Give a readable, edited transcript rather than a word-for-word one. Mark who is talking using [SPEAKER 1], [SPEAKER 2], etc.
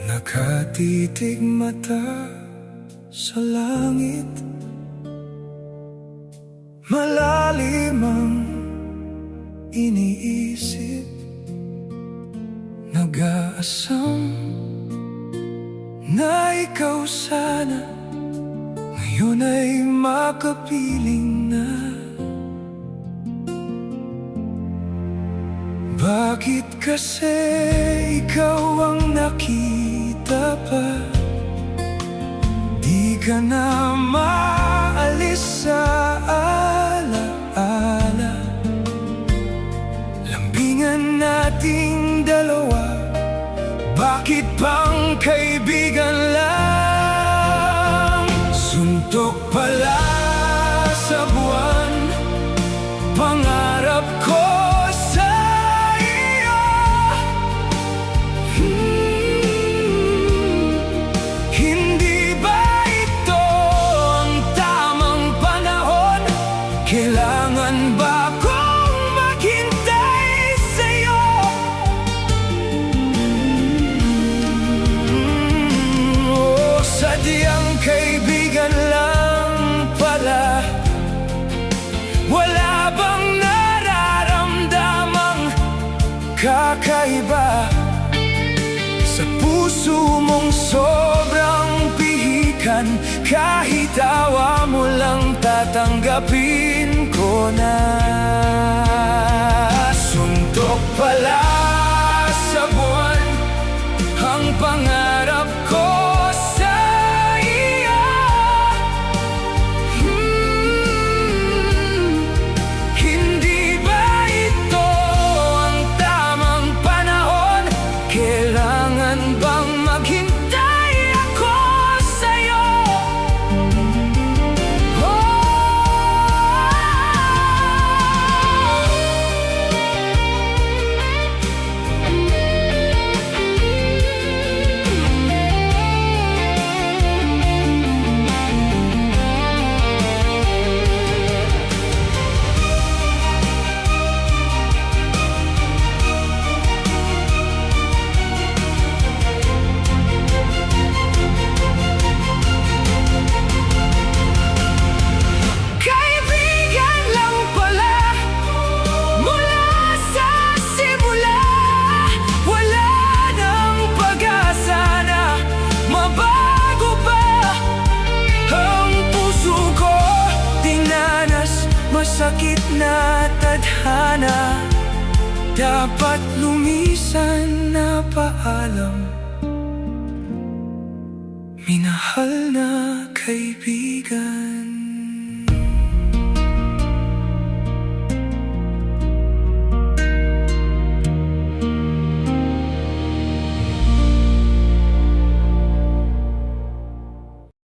[SPEAKER 1] Nakatitig mata sa langit, malalim ang iniisip, nag-aasam na ikaw sana ngayon ay makapiling na. Bakit kasi ikaw ang nakita pa? Di ka na maalis sa alaala. Lambingan nating dalawa, bakit bang kaibigan lang? Suntok pala sa buwan, pangarap ko sa iyo. Hindi ba ito ang tamang panahon? Kailangan ba kong maghintay sa'yo? Oh, sadyang kaibigan lang pala. Wala bang nararamdamang kakaiba sa puso mong sobrang pihikan? Kahit awa mo lang tatanggapin ko na. Suntok pala sa buwan ang pangarap ko sa iyo. Hindi ba ito ang tamang panahon? Kailangan bang maghintay ako sa'yo? Kaibigan lang pala mula sa simula. Wala nang pag-asa na mabago pa ang puso ko. Dinanas masakit na tadhana, dapat lumisan na paalam. Minahal na kaibigan.